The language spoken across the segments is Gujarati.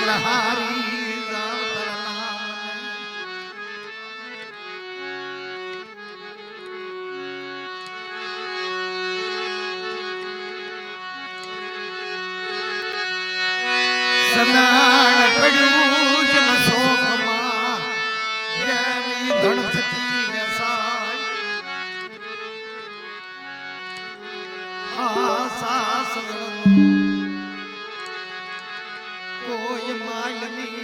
બલહારી સનાણ પડ્યું જન શોકમાં જેની ધણ થતી વેસાય આ સાસણ કોઈ માલની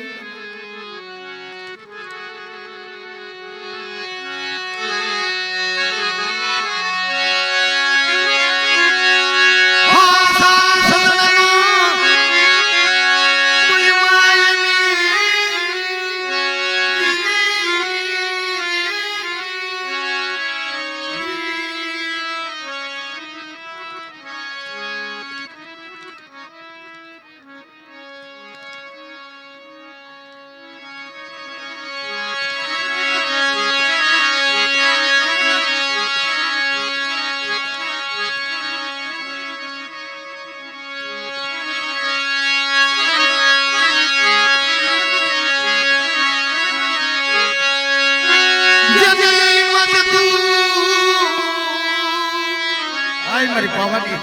મારી પાવાની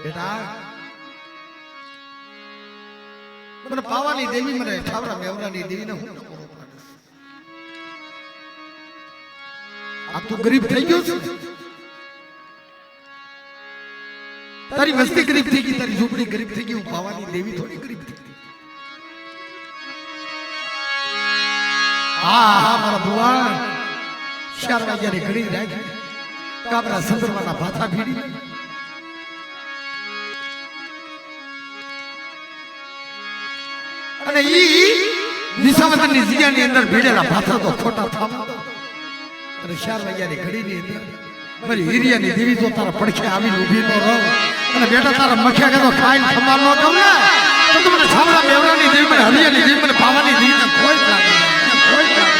બેટા મને પાવાની દેવી મને ઠાવરા મેવરાની દેવીને હું આ તું ગરીબ થઈ ગયો છે તારી વસ્તી ગરીબ થઈ ગઈ તારી ઝૂંપડી ગરીબ થઈ ગઈ હું પાવાની દેવી થોડી ગરીબ થઈ ગઈ હા હા મારા ભગવાન 4 વાગ્યાની ઘડી રાખી કાબરા સંદર્ભના ભાથા ભીડી અને ઈ નિશાવતની જગ્યાની અંદર ભીડેલા ભાથા તો ખોટા થામા અને 4 વાગ્યાની ઘડીની અંદર મારી હિરિયાની દેવી તો તારા પડખે આવીને ઊભી ન રહો અને બેટા તારા મખ્યા કે તો ખાઈને ખમાર ન કહું ને તો મને છામડા મેવરાની દેવી મને હરિયાની દેવી મને પાવાની દેવી કોઈ લાગે કોઈ લાગે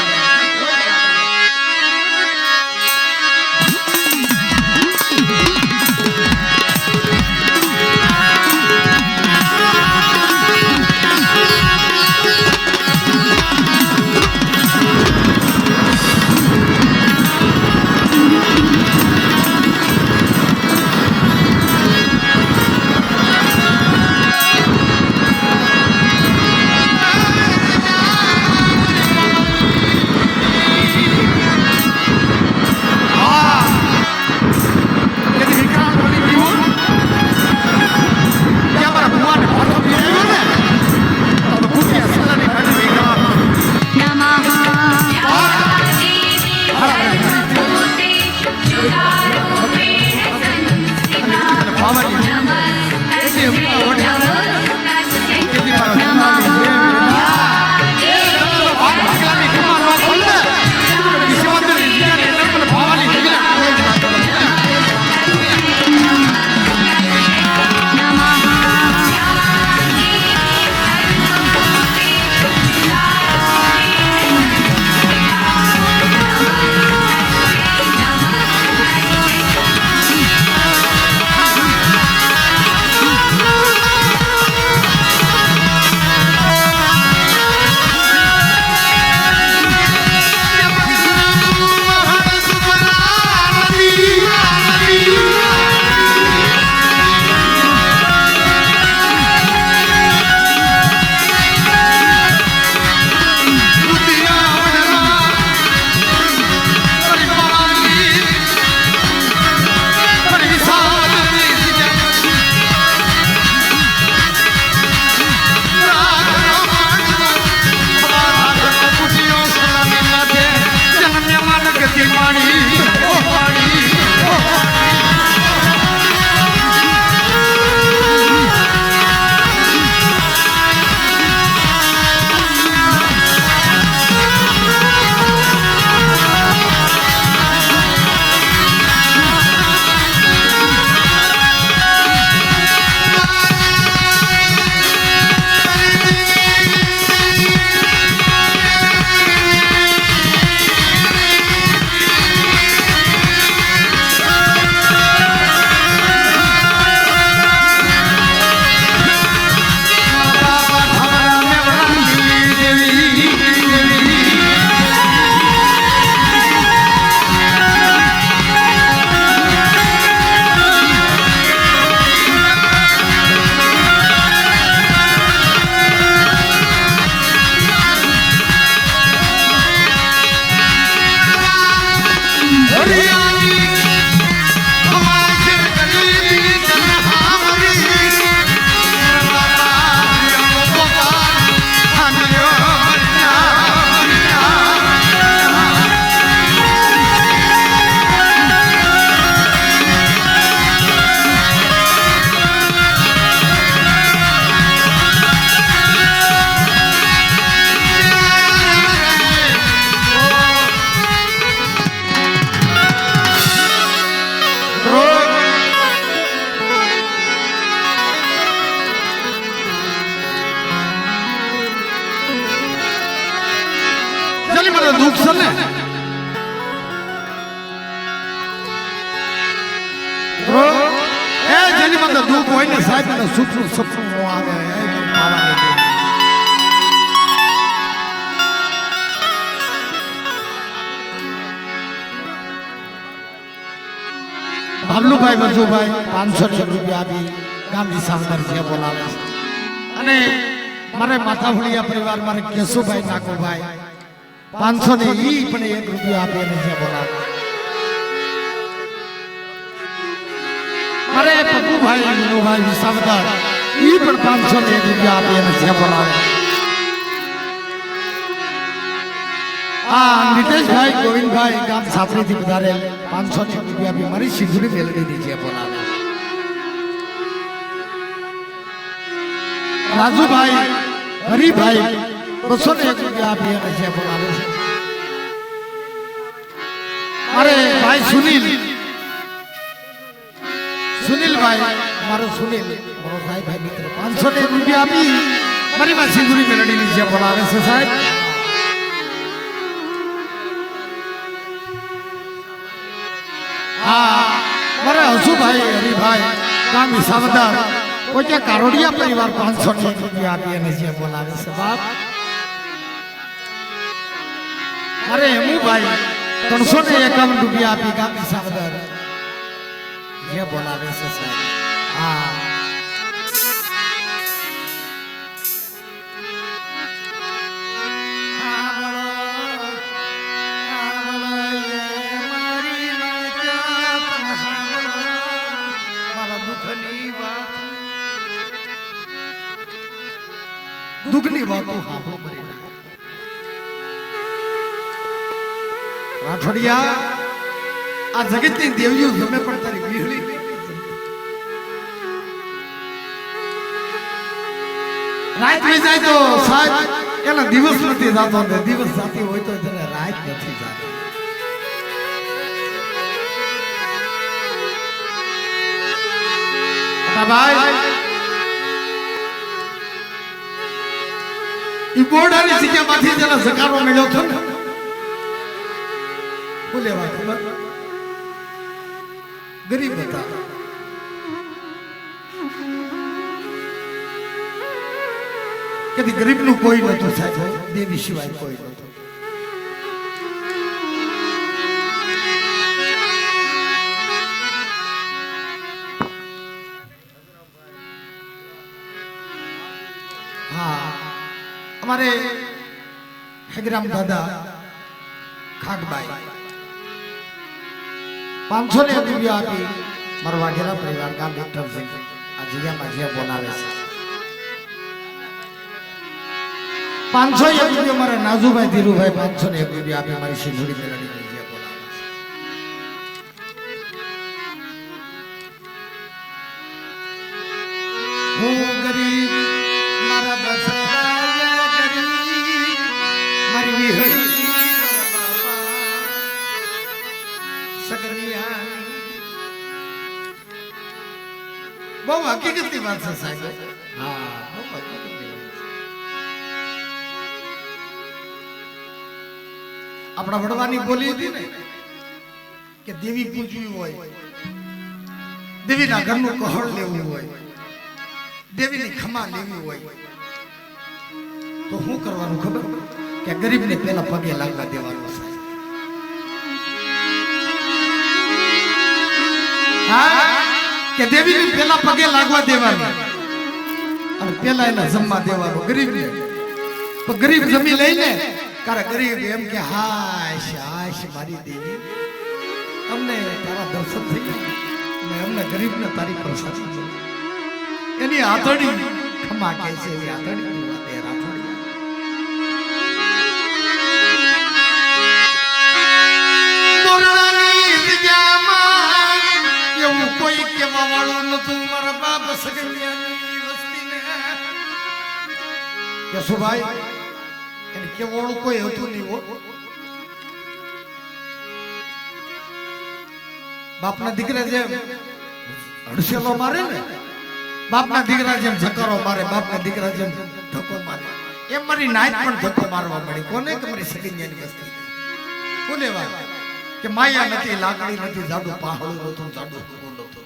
મને દુઃખ છે ને એ જેની મને દુઃખ હોય ને સાહેબ મને સુખનું સપનું ન આવે એ મને ખાવા નહીં દે. બાબલુભાઈ વજુભાઈ 500 રૂપિયા આપી ગામની સાવદર જે બોલાવે છે અને મારે માથાફળિયા પરિવાર મારે કેશુભાઈ નાકોભાઈ 500 ને ઈ પણ 1 રૂપિયો આપી અને જે બોલાવે મારે પપ્પુભાઈ વિનુભાઈ વિસાવદર ઈ પણ 500 ને 1 રૂપિયા આપી અને જે બોલાવે નિતેશભાઈ ગોવિંદભાઈ ગામ સાપરીથી પધારેલ 500 રૂપિયા આપી મારી સિંધુની મેલડીની જે બોલાવે રાજુભાઈ હરિભાઈ 201 રૂપિયા આપી અને જે બોલાવે છે અરે ભાઈ સુનિલભાઈ મારો સુનિલ મારો ભાઈ મિત્ર 500 રૂપિયા આપી મારી માં સિંધુની મેલડીની જે બોલાવે છે સાહેબ મારે હસુભાઈ હરિભાઈ ગામ વિસાવદર કોઈ કારોડિયા પરિવાર 500 રૂપિયા આપી અને જે બોલાવે છે બાપ અરે હેમુભાઈ 351 રૂપિયા આપી ગામ વિસાવદર જે બોલાવે છે સાહેબ દુઃખની વાતો સાંભળો મરી રાઠોડિયા આ જગતની દેવીઓ ગમે પણ તારી વીહળી રાત થઈ જાય તો સાહેબ એના દિવસ નથી જાતો ને દિવસ જાતી હોય તો તેને રાત નથી જાતી ભાઈ ઈ બોર્ડરની જગ્યામાંથી જેને જકારો મળ્યો હતો ને બોલેવા ખબર ગરીબ હતા કદી ગરીબનું કોઈ નતું સાહેબ દેવી સિવાય કોઈ નતું हमारे हेगराम दादा खाकबाई 500 રૂપિયા આપી મારા વાઘેલા પરિવાર ગામ વિક્રમસિંહ આ જગ્યામાં જે બોલાવે છે 501 રૂપિયા મારા નાજુભાઈ ધીરુભાઈ 501 રૂપિયા આપી મારી સિંધુડી મેલડીની જે બોલાવે છે હું ગરીબ મારા બસરાયા ગરીબ મારી વિહળી બહુ હકીકતની વાત છે સાહેબ આપણા વડવાની બોલી હતી ને કે દેવી પૂજવી હોય દેવીના ઘરનું કહોળ લેવું હોય દેવીની ખમા લેવી હોય તો શું કરવાનું ખબર કે ગરીબને પેલા પગે લાગવા દેવાનું છે કે દેવીને પેલા પગે લાગવા દેવાનું અને પેલા એને જમવા દેવાનું ગરીબને તો ગરીબ જમી લઈને તારા ગરીબ એમ કે હાશ હાશ મારી દેવી અમને તારા દર્શન થઈ ગયા અને અમને ગરીબને તારી પ્રસાદ એની આતડી ખમા કહે છે એવી આતડી કોઈ કેવા વાળું નતું મારા બાપ સગલિયાની વસ્તીને કે સુભાઈ એને કેવાળું કોઈ હતું નહીં હો બાપના દીકરા જેમ હડસેલો મારે ને બાપના દીકરા જેમ ઝકારો મારે બાપના દીકરા જેમ ધક્કો મારે એમ મારી નાઈટ પણ ધક્કો મારવા મળી કોને કે મારી સગલિયાની વસ્તી બોલેવા કે માયા નથી, લાકડી નથી, જાડુ પહાડું નતું, જાડુ નતું.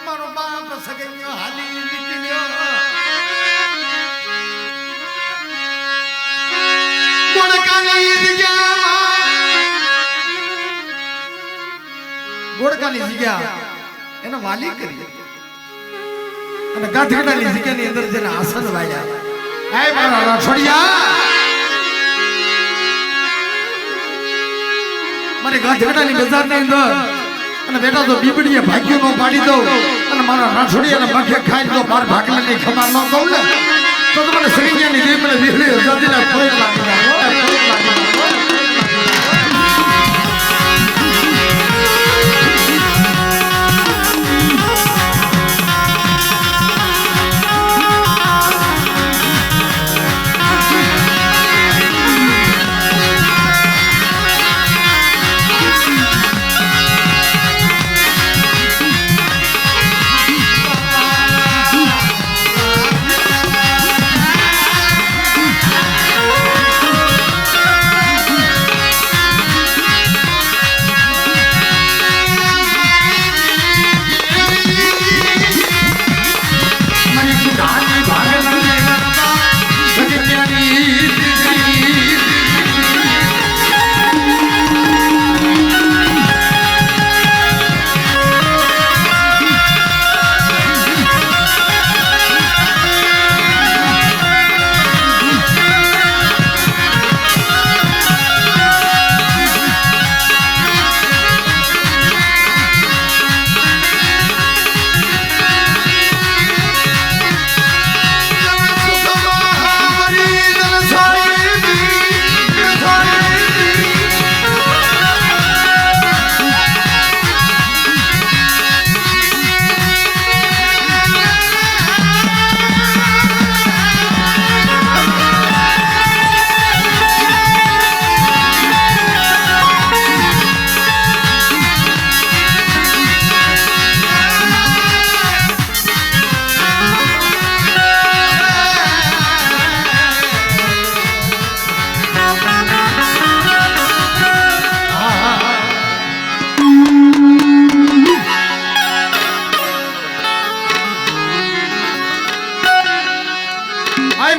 મારો બાપ સગૈયો હાલી નીકળ્યો ગોળકાની જગ્યા એને વાલી કરી અને ગાંઠાડાની જગ્યાની અંદર જેને આસન વાળ્યા એ મારા રાઠોડિયા મારી ગાંઠાડાની બજારની અંદર અને બેટા તો બીબડીએ ભાગ્યો નો પાડી દઉં અને મારા રાઠોડિયાને મખે ખાઈ દો માર ભાગલાની ખબર ન કહું ને તો મને સગૈયાની દેવ મને વીહળી હજાદીના કોઈ લાગી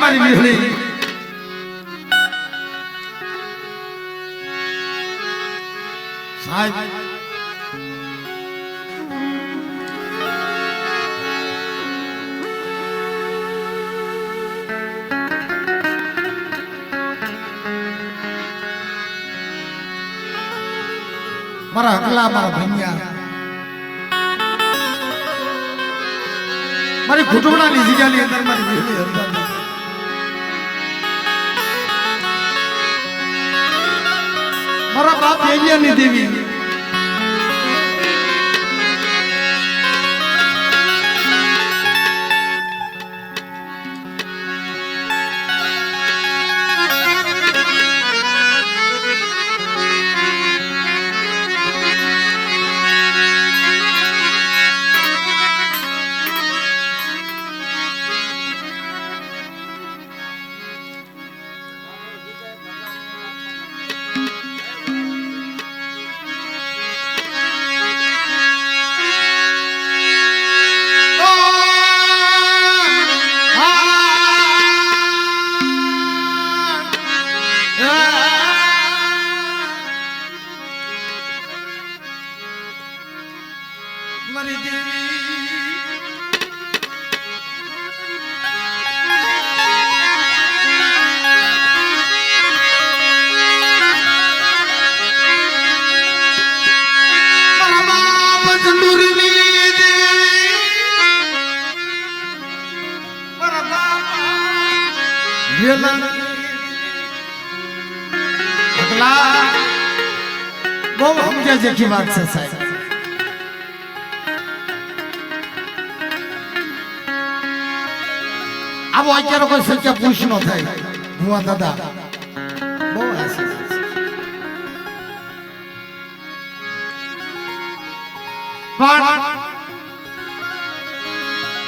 મારી વીહળી સાહેબ મારા હકલા મારા ભણ્યા મારી ઘૂંટવણાની જગ્યાની અંદર મારી વીહળી અંદર મારા બાપ એલિયાની દેવી મારી દેવી મારા બાપ ચંદુરની દેવી મારા બાપ અગલા બહુ સમજ્યા જેખી વાત છે સાહેબ આવો અત્યારે કોઈ સંખ્યા પૂછ ન થાય ભુવા દાદા બહુ આશીષ પણ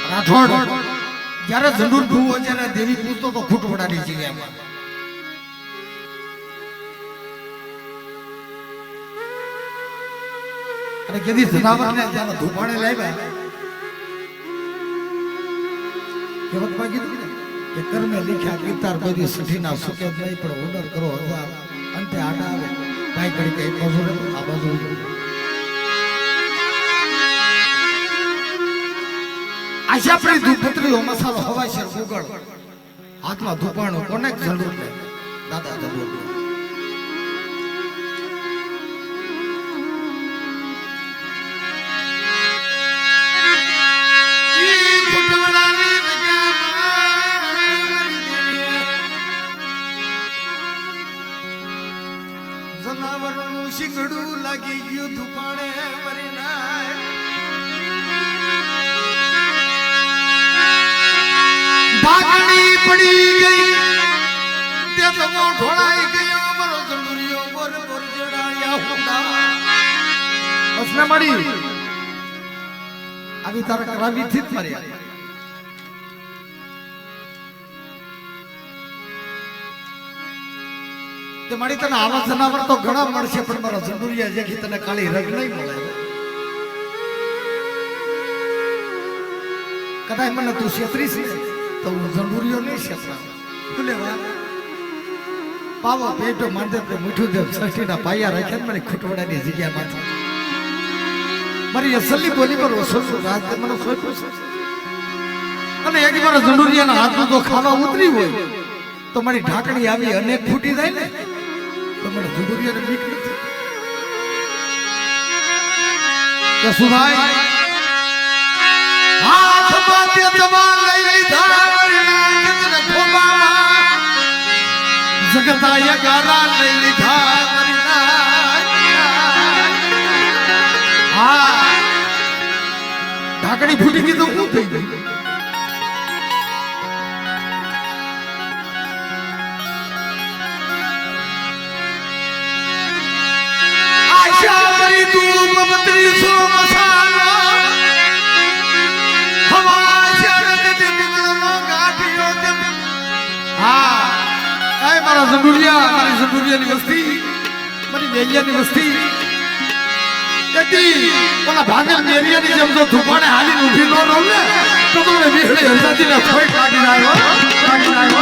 રાઠોડ જ્યારે જંડુર ભૂવો જ્યારે દેવી પૂછતો તો ખૂટવડાની જગ્યામાં અને કદી જનાવરને જ્યારે ધૂપાણે લાવ્યા કહેવતમાં કીધું ને કે કર્મે લીખ્યા ગીતાર બધી સઠીના સુકે નહીં પણ ઓર્ડર કરો 1000 અંતે આડા આવે કાંઈ કરી કે એક બાજુ આ બાજુ આશા પડી ધૂપત્રીઓ મસાલો હવાય છે ગુગળ હાથમાં ધૂપાણું કોને જરૂર ને દાદા જરૂર જનાવરનું શીંગડું લાગી ગયું ધૂપાણે મરી નાય ભાગણી પડી ગઈ તે તો ઢોળાઈ ગયો મારો જંડુરિયો બોર બોર જડાયા હુંડા અસને મળી આવી તાર કરાવી થી જ મર્યા તે મળી તને આવા જનાવર તો ઘણા મળશે પણ મારા જંડુરિયા જેથી તને કાળી રગ નહીં મળે કદાચ મને તું છેતરીશ તો હું જંડુરિયો નહીં છેતરા ભૂલે વાત પાવો પેટો માંડે મીઠું દેવ સૃષ્ટિના પાયા રાખ્યા મારી ખુટવડાની જગ્યામાં મારી અસલી બોલી પર વસોલ રાત મને સોંપ્યું છે અને એક મારા જંડુરિયાના હાથમાં તો ખાવા ઉતરી હોય તો મારી ઢાંકણી આવી અનેક ફૂટી જાય ને તો મારા જંડુરિયાને બીક નથી કે સુભાઈ હાથ બાતે તમા લઈ લીધા જગતાય ગારા લઈ લીધા હા ઢાંકણી ફૂટી ગઈ તો શું થઈ ગયું આશા કરી તું પવિત્રી સો મસાલો હવા શરદ તે બિગડનો ગાંઠિયો તે હા એ મારા જંડુરિયા મારી જંડુરિયાની વસ્તી મારી વેલિયાની વસ્તી તેથી ઓલા ભાગલ મેરિયાની જેમ જો ધૂપાણે હાલીને ઊભી ન રહું ને તો તમને વિહળી હરસાતીના ફોઈ કાઢી આવ્યો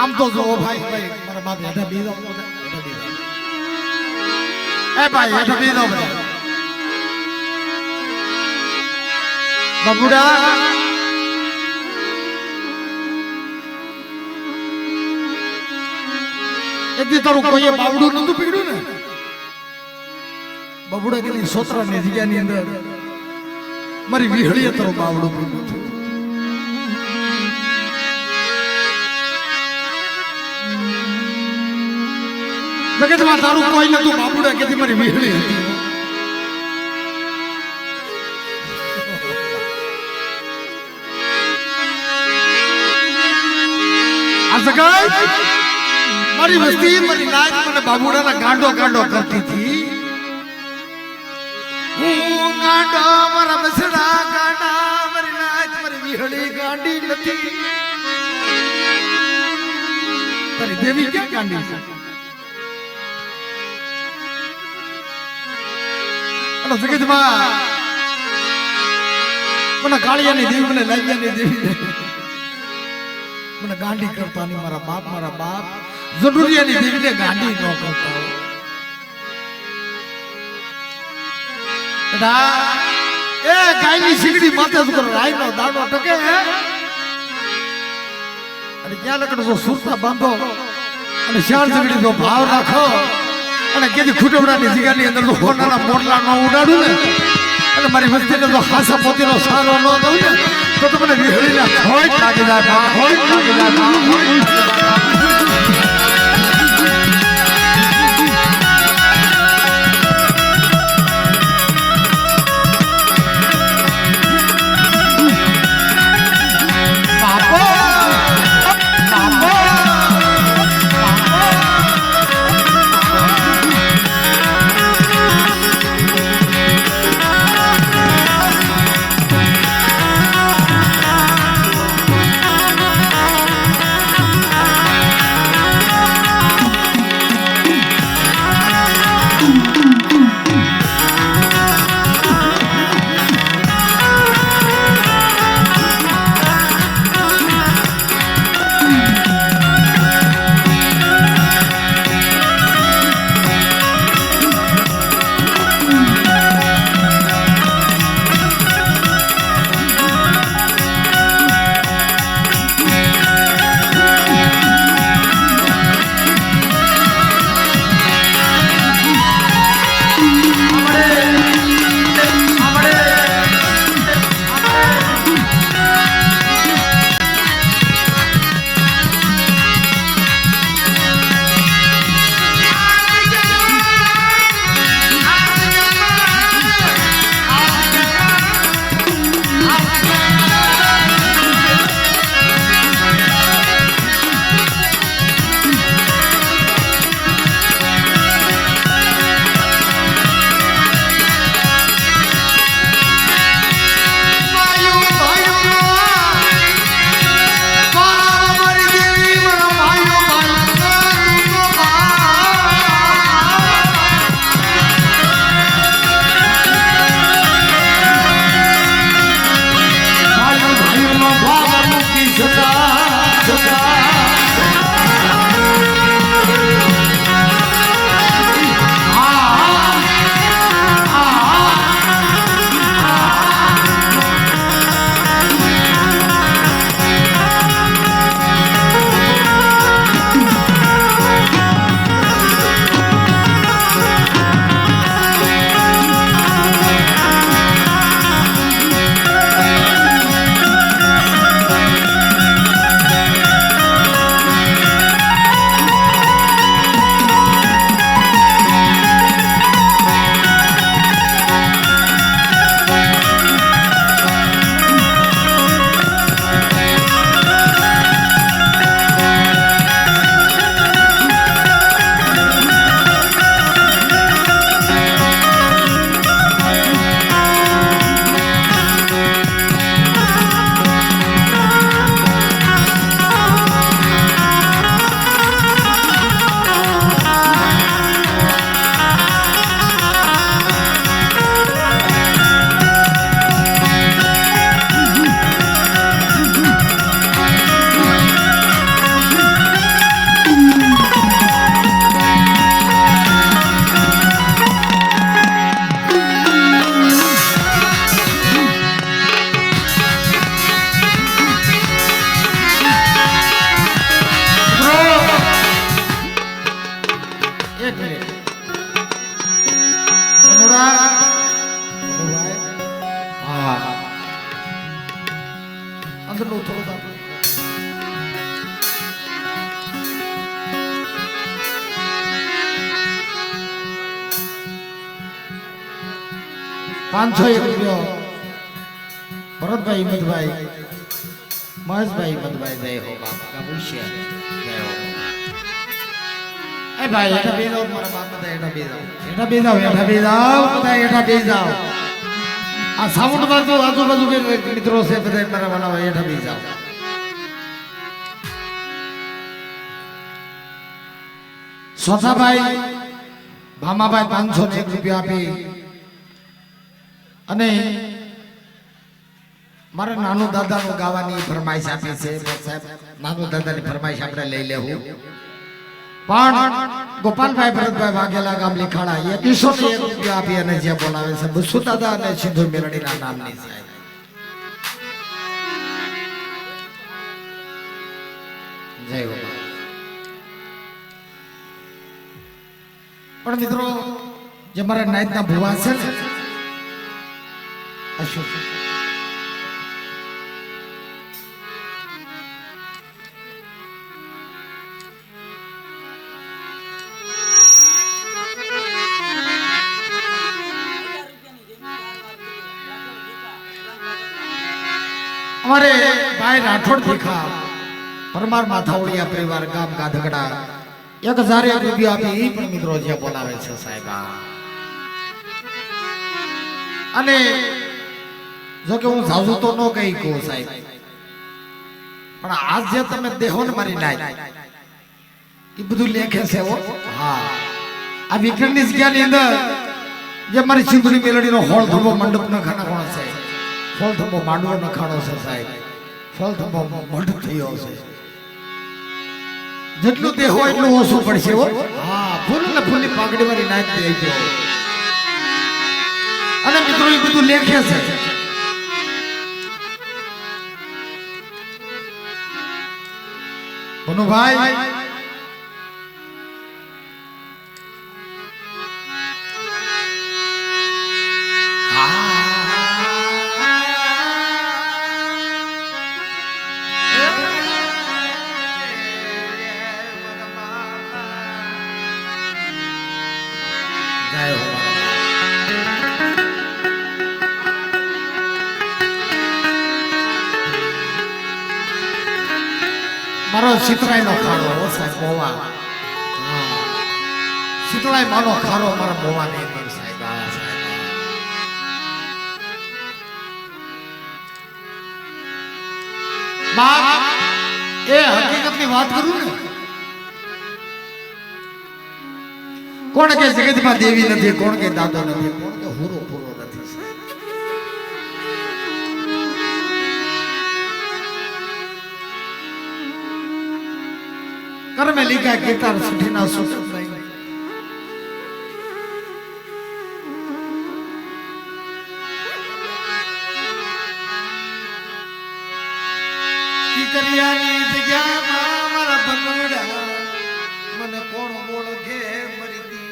આમ તો જો ભાઈ ભાઈ મારા બાપ હેઠા બીજો એ ભાઈ હેઠા બીજો બાબુડા એકદી તારું કોઈએ બાવડું નતું પીડ્યું ને બાબુડા કે સોતરાની જગ્યાની અંદર મારી વિહળીએ તારું બાવડું પીડ્યું જગતમાં તારું કોઈ નતું બાબુડા કે મારી વિહળી હતી આ જગત મારી વસ્તી મારી નાચ મને બાબુડાના ગાંડો ગાંડો કરતી હતી હું ગાંડો મારા બસડા ગાંડા મારી નાચ મારી વિહળી ગાંડી નથી તારી દેવી ક્યાં ગાંડી છે અને જગતમાં મને કાળિયાની દેવી મને લાગ્યાની દેવી મને ગાંડી કરતા નહીં મારા બાપ જરૂરિયાની દેવીને ગાંડી ન કરતા એ ગાયની શીગડી માથે જ કરો રાયનો દાડો ટકે અને ક્યાં લકડ જો સુરતા બાંધો અને શાળ ઝઘડી જો ભાવ રાખો અને કેદી ખુટવડાની જગ્યાની અંદર તો હોનાના મોટલા ન ઉડાડું ને અને મારી વસ્તીને જો હાસા પોતીનો સારો ન દઉં ને તો મને વિહળીના ખોટ લાગી જાય ખોટ લાગી જાય 501 ભરતભાઈ હિંમતભાઈ મહેશભાઈ હિંમતભાઈ જય હો બાપા ભૂષ્યા જય હો એ ભાઈ એટા બે જાઓ મારા બાપ બધા એટા બે જાઓ બધા એટા બે જાઓ આ સાઉન્ડ બાજુ આજુબાજુ મિત્રો છે બધા મારા વાલા એટા બે જાઓ સોથાભાઈ ભામાભાઈ 501 રૂપિયા આપી અને મારા નાનું દાદાનું ગાવાની ફરમાઈશ આપી છે સાહેબ નાનું દાદાની ફરમાઈશ આપણે લઈ લેવું પણ ગોપાલભાઈ ભરતભાઈ વાઘેલા ગામ લીખાડા 201 રૂપિયા આપી અને જે બોલાવે છે બસુ દાદા અને સિંધુ મેલડીના નામની સાહેબ જય ગોપાલ પણ મિત્રો જે મારા નાયતના ભુવા છે ને અશોક અમારે ભાઈ રાઠોડ ભીખા પરમાર માથાવડિયા પરિવાર ગામ ગાધગડા 1001 રૂપિયા આપી એ પણ મિત્રો જે બોલાવે છે સાહેબ અને જો કે હું જાજુ તો ન કહી કહું સાહેબ પણ આજ જે તમે દેહો ને મારી નાય એ બધું લેખે છે હા આ વિક્રમની જગ્યાની અંદર જે મારી સિંધુની મેલડીનો હોળ ધંબો મંડપ નખાનો કોણ છે ફળ ધંબો માંડવો નખાણો છે સાહેબ ફળ ધંબો મંડપ થયો છે જેટલું દેહ હોય એટલું ઓછું પડશે હા ફૂલ ને ફૂલની પાઘડી વાળી નાચ દે છે અને મિત્રો એ બધું લેખે છે ભનુભાઈ મારો શીતળાઈ નો ખાડો સાહેબ મોવા શીતળાઈ માનો ખારો મારા મોવા ની અંદર સાહેબ એ હકીકત ની વાત કરું ને કોણ કે જગતમાં દેવી નથી કોણ કે દાદો નથી કોણ કે હુરો પૂરો નથી कर में लिखा गिटार सुठी ना सुठ नहीं की करियानी जग्या मारा बनोड़ा मन कोण बोल के मरी दी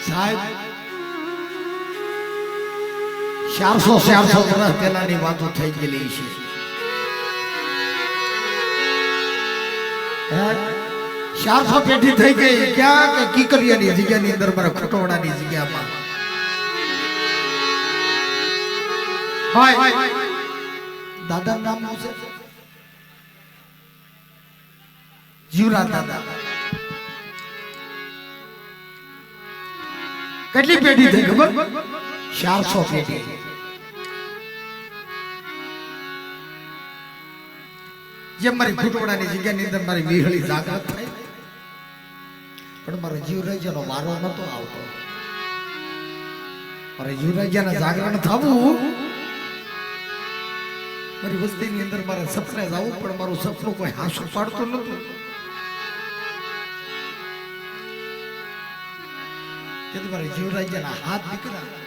साहब 400 વર્ષ પહેલાની વાતો થઈ ગયેલી છે 400 પેઢી થઈ ગઈ ક્યાં કે કીકરિયાની જગ્યાની અંદર મારા ખટોડાની જગ્યામાં ભાઈ દાદા નામ છે જીવરા દાદા કેટલી પેઢી થઈ ખબર 400 પેઢી જે મારી ખુટોડાની જગ્યાની અંદર મારી વિહળી જાગૃત થઈ પણ મારો જીવરાજાનો વારો નતો આવતો મારે જીવરાજાના જાગરણ થવું મારી વસ્તીની અંદર મારે સપને જવું પણ મારું સપનું કોઈ હાસું પાડતું નતું તેથી મારે જીવરાજાના હાથ નીકળ્યા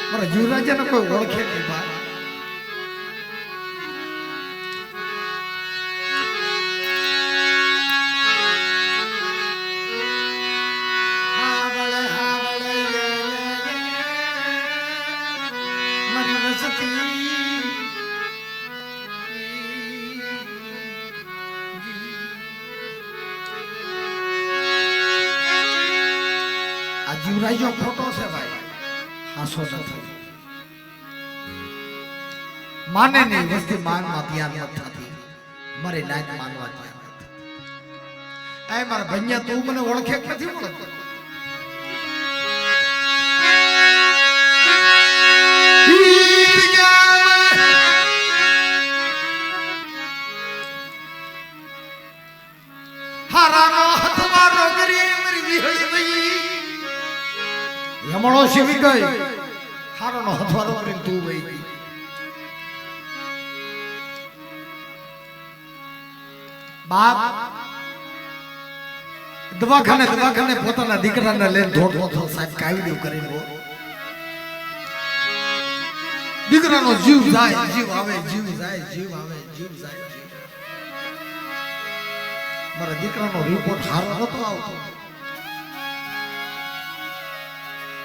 મારા જીવરાજાને કોઈ ઓળખે નહીં ભાઈ જીવરાજો ખોટો છે ભાઈ, આસો નથી. માને નહીં વસ્તી માનમાં ધ્યાન નથી થતી, મારી લાઈફ માનવા ધ્યાન નથી. એ મારા ભૈયા તું મને ઓળખે કે નથી ઓળખતો? યમણો શિવી ગઈ, હારોનો હથવારો કરીને તું વઈ ગઈ. બાપ દવાખાને પોતાના દીકરાને લઈને ધોતો સાહેબ કાયદો કરીને દીકરાનો જીવ જાય, જીવ આવે, જીવ જાય, જીવ આવે, જીવ જાય. મારા દીકરાનો રિપોર્ટ સારો નતો આવતો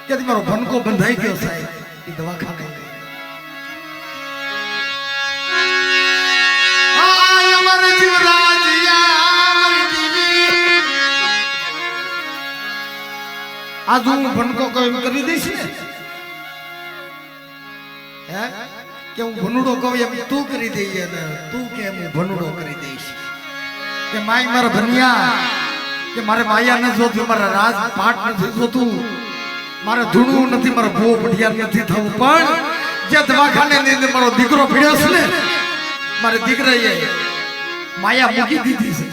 કે મારો ભનકો બંધાઈ ગયો સાહેબ. એ દવાખાને આજ હું ભનકો કહું કરી દઈશ ને, હે કે હું ભનુડો કહું એમ તું કરી દઈએ ને તું કે હું ભનુડો કરી દઈશ. કે માય મારા ભનિયા કે મારે માયા ન જોતું, મારા રાજ પાઠ નથી જોતું, મારે ધૂણવું નથી, મારો ભૂવો પઢિયાર નથી થવું. પણ જે દવાખાને ની અંદર મારો દીકરો પીડ્યો છે ને, મારે દીકરાએ માયા મૂકી દીધી છે.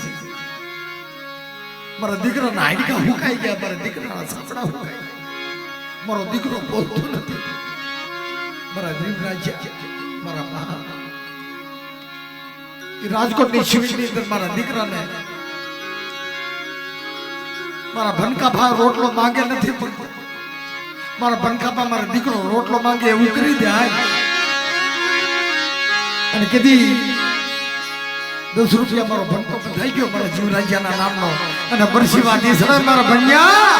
મારા દીકરાના હાડકા હુકાઈ ગયા, મારા દીકરાના સાપડા હુકાઈ ગયા, મારો દીકરો બોલતો નથી. મારા જીવરાજ મારા મહા રાજકોટની શિવની અંદર મારા દીકરાને મારા ભનકાભા રોટલો માંગે નથી, પણ મારા ભનકાભા મારા દીકરો રોટલો માંગે એવું કરી દે. અને કીધી 10 રૂપિયા મારો ભનકો થઈ ગયો મારા જીવરાજ્યના નામનો. અને બરસીવા દીસરે મારા ભણ્યા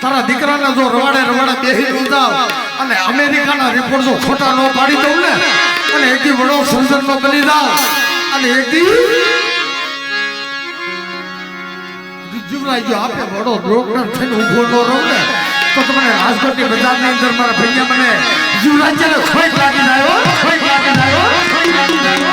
તારા દીકરાને જો રવાડે બેહી ઉદાવ અને અમેરિકાના રિપોર્ટ જો ખોટા નો પાડી દઉં ને, અને એકથી વડો સંસદ નો બની જાવ, અને એકથી જીવરાજ્ય આપે વડો ડોક્ટર થઈને ઉભો ન રહું ને, તો તમને રાજકોટની બજારની અંદર મારા ભૈયા મને જીવરાજ્યને ખોટ લાગી જાય, ખોટ લાગી જાય, ખોટ લાગી જાય.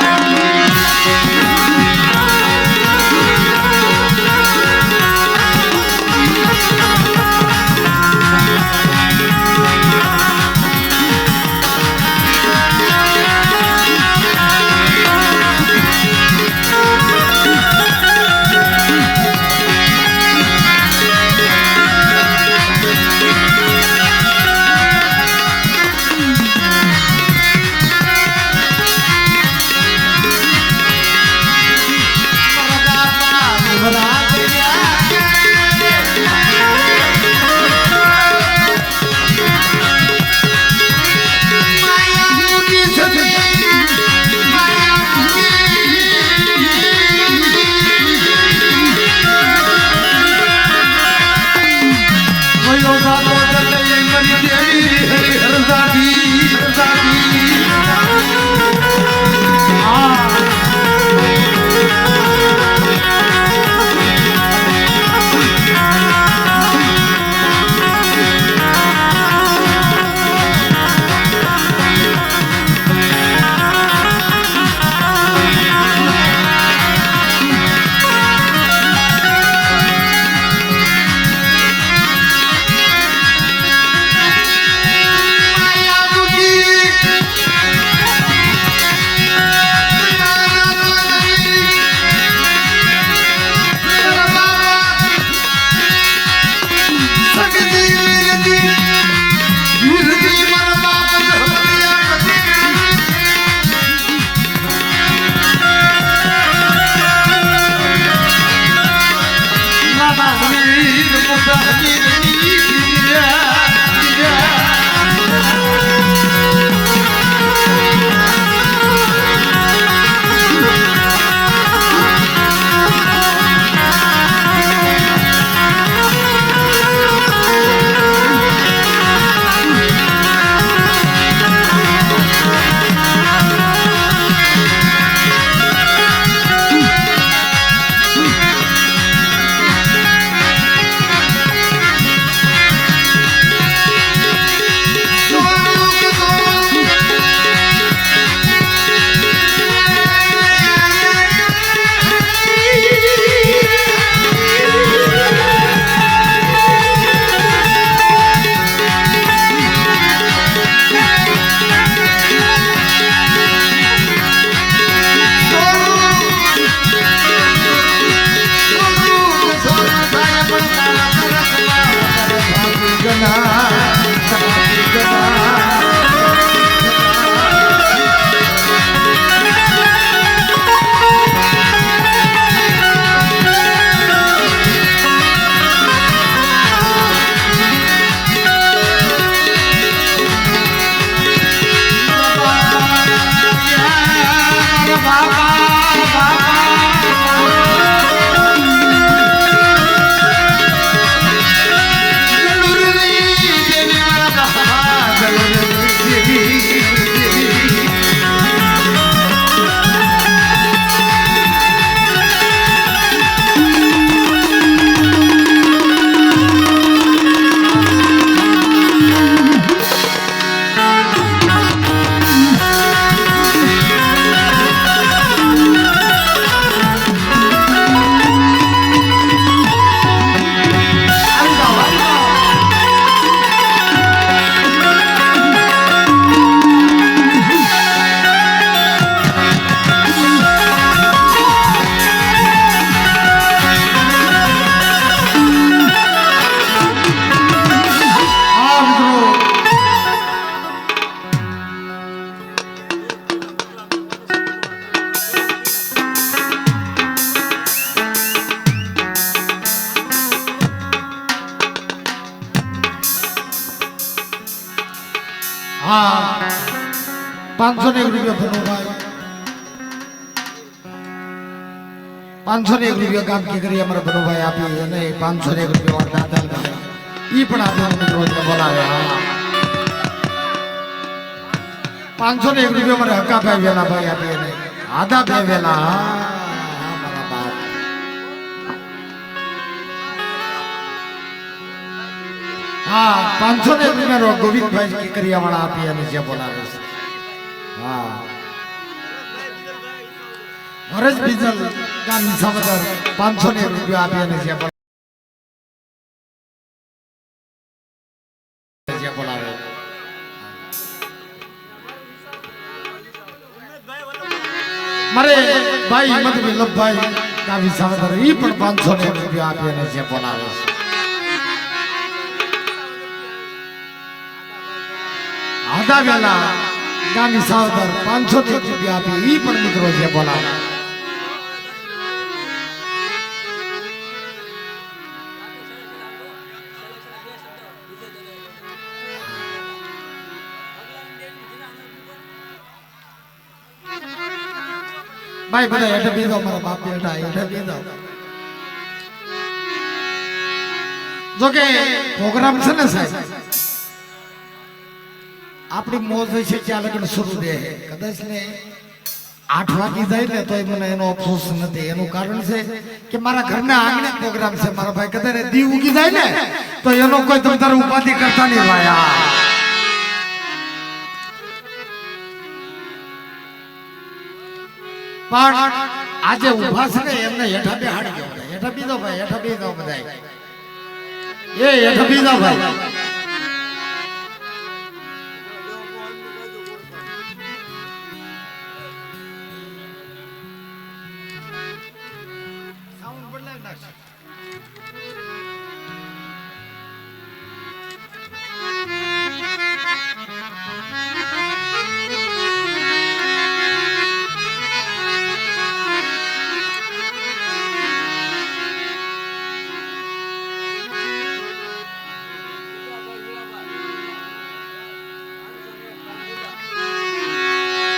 હા 501 રૂપિયા ભનુભાઈ 501 રૂપિયા કામ કી કરી અમારા ભનુભાઈ આપી અને 501 રૂપિયા વાળા દાદા ઈ પણ આપણે મિત્રો બોલાવે 501 રૂપિયા મારે હકાભાઈ વેલાભાઈ આપી અને આદા બે વેલા મારા બાપ હા 501 રૂપિયા ગોવિંદભાઈ કી કરિયા વાળા આપી અને જે બોલાવે છે હા હરેશ બીજલ ગામ સાવદર 501 રૂપિયા આપી અને જે બોલાવે મારે ભાઈ હિંમત વિલભભાઈ ગામ સાવદર ઈ પણ 501 રૂપિયા આપી અને જે બોલાવે છે આદા વેલા ગામી સાવદર 501 રૂપિયા આપી ઈ પણ મિત્રો જે બોલાવે ભાઈ બધા હેઠે બેસો મારા બાપ બેઠા હેઠે બેસો જો કે પ્રોગ્રામ છે ને સાહેબ આપણી મોજ છે ત્યાં લગન શરૂ રહે કદાચ ને 8 વાગી જાય ને તો મને એનો અફસોસ નથી એનું કારણ છે કે મારા ઘરના આંગણે પ્રોગ્રામ છે મારા ભાઈ કદાચ દી ઉગી જાય ને તો એનો કોઈ તમે તારે ઉપાધિ કરતા નહીં ભાઈ પણ આજે ઉભા છે ને એમને હેઠા બે હાડી ગયો હેઠા બીજો ભાઈ હેઠા બે ગયો બધા એ હેઠા બીજો ભાઈ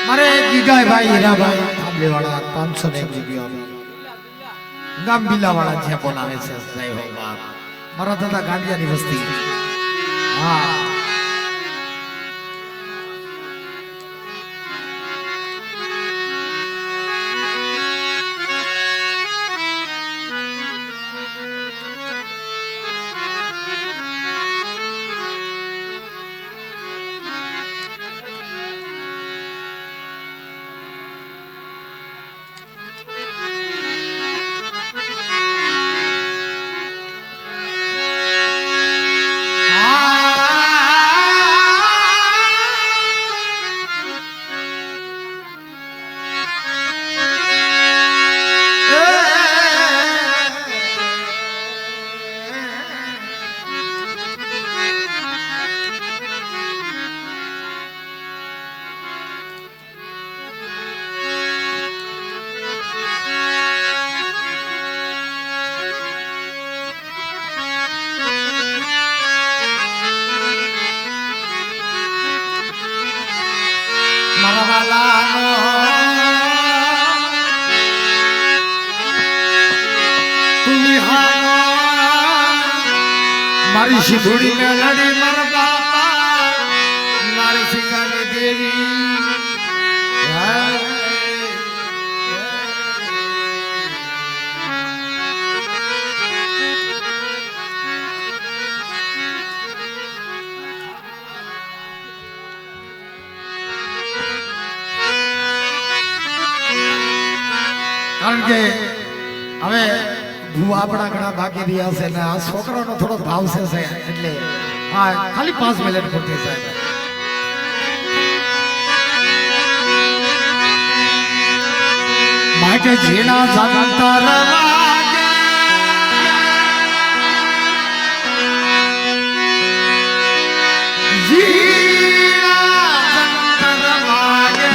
મારે ગીગાય ભાઈ હીરાભાઈ થાંભલે વાળા 501 રૂપિયા ગામ બિલા વાળા જે બોલાવે છે જય હો બાપ મારા દાદા ગાંડિયાની વસ્તી હા મારા વાલાનો તું હારો મારી સિંધુડી મેલડી મારા બાપા મારી સિંગાની દેવી કારણ કે હવે ભૂ આપણા ઘણા બાકી રહ્યા છે ને આ છોકરાનો થોડો ભાવ છે એટલે હા ખાલી 5 મિનિટ પૂરતી સાહેબ માટે જીણા જંતર વાગે જીણા જંતર વાગે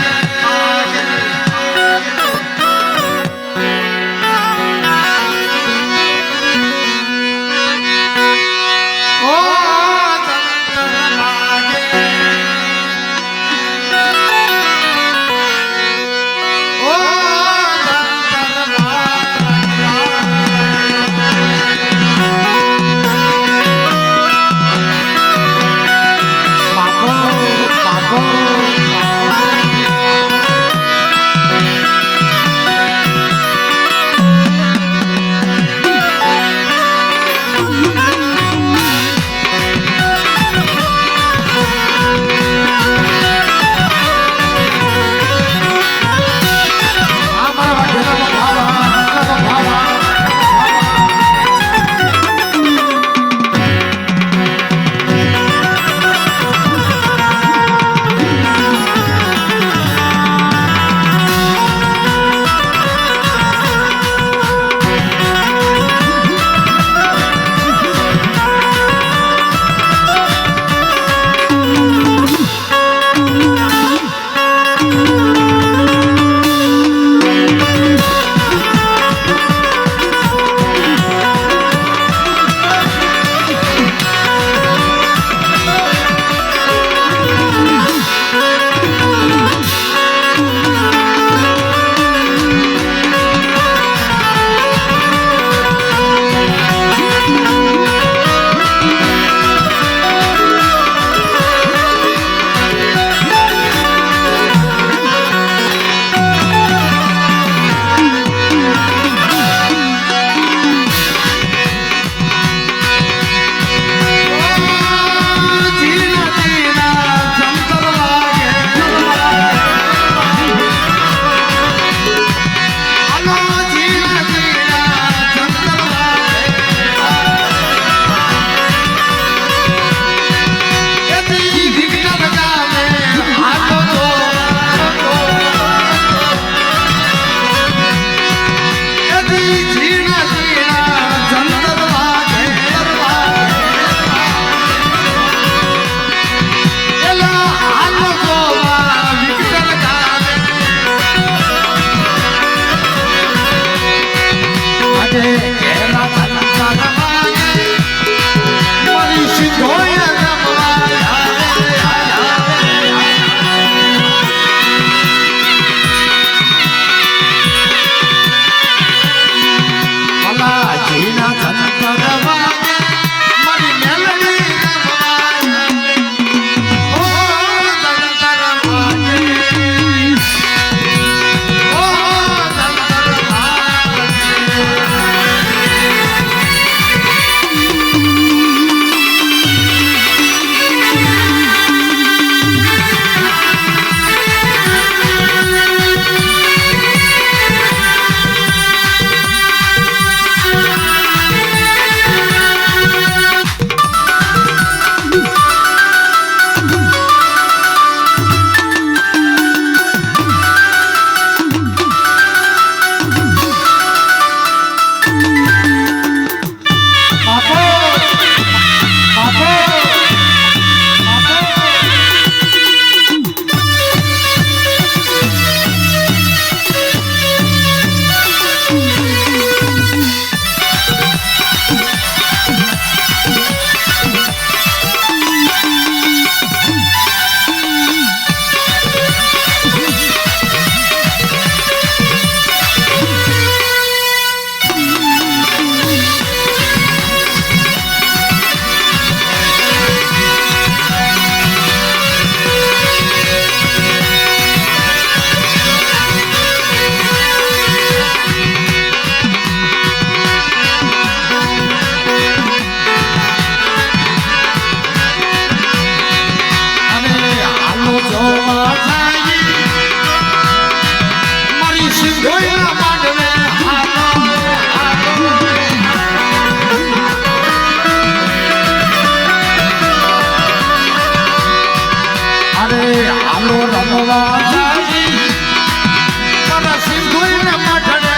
અરે આલો રમવા જાઈ પર સિંધુને મઠડે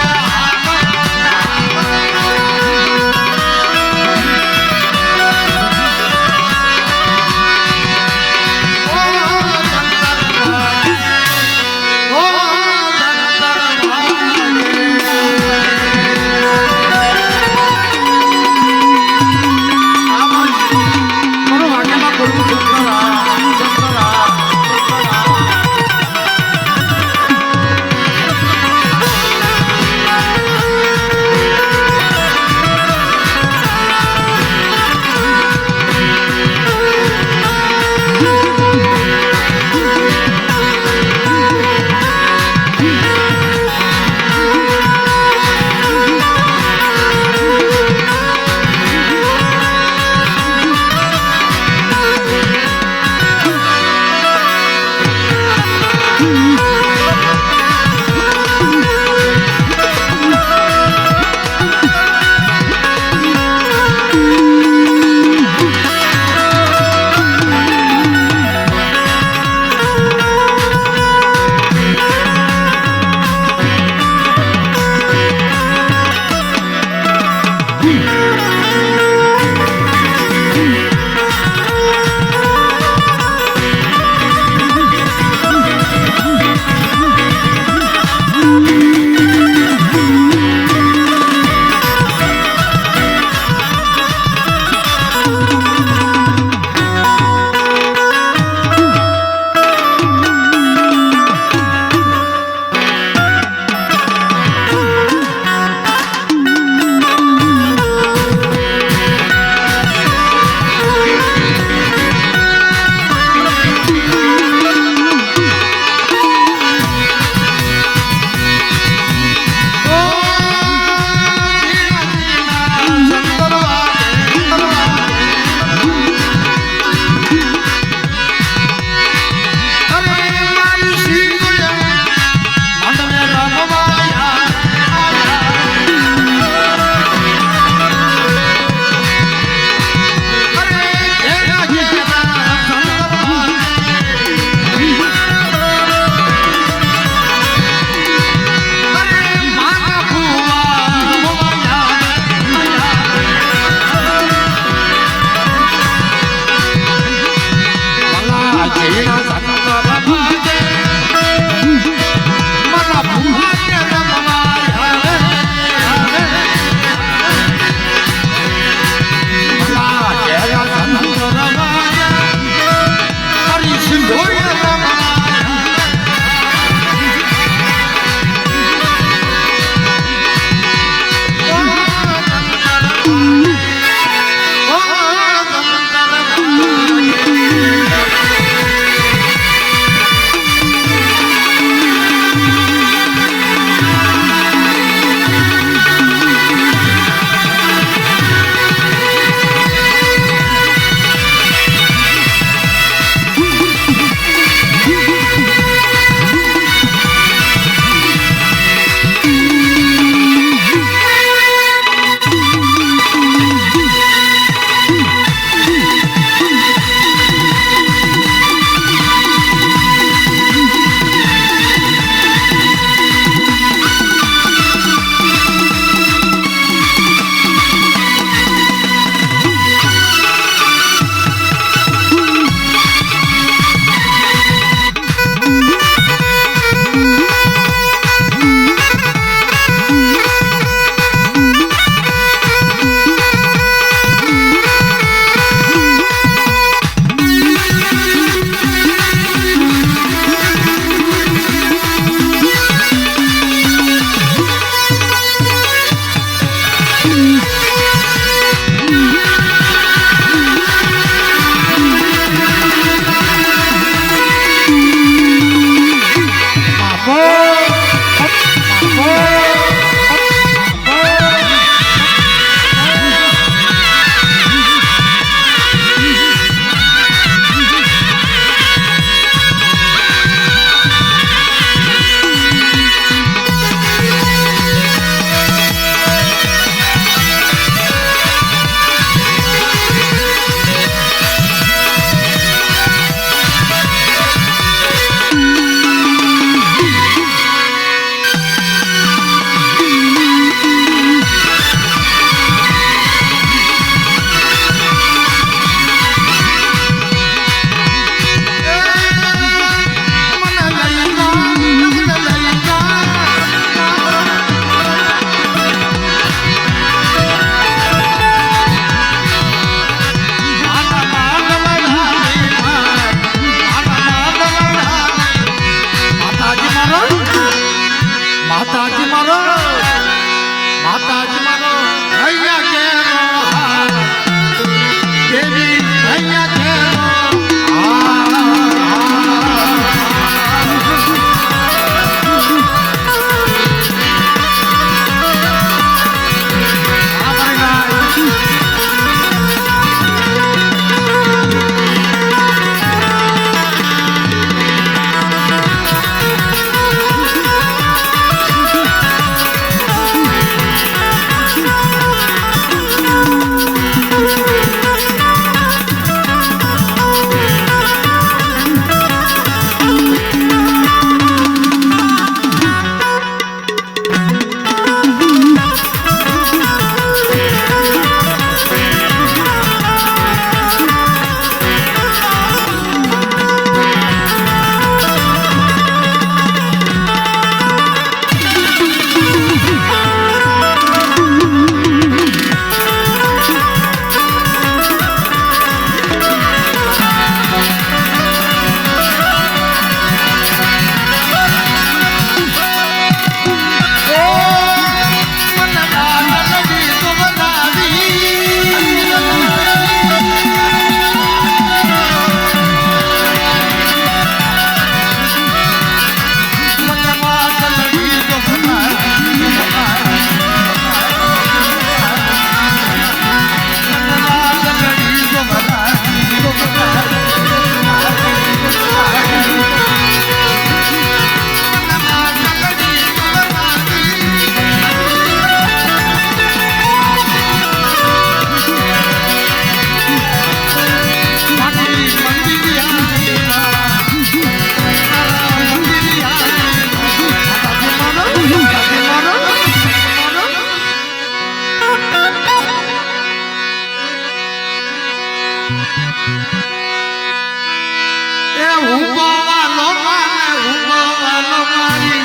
હુંગો વાલો માને હુંગો વાલો મારી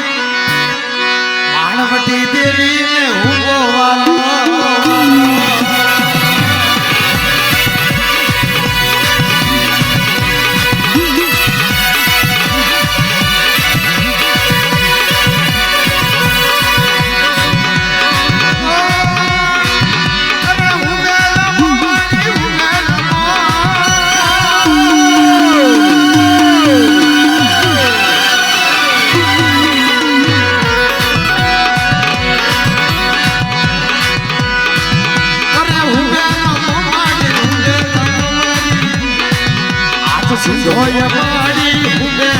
માણવટી દેવી ને હુંગો વાલો સિંધોય મારી હુંગે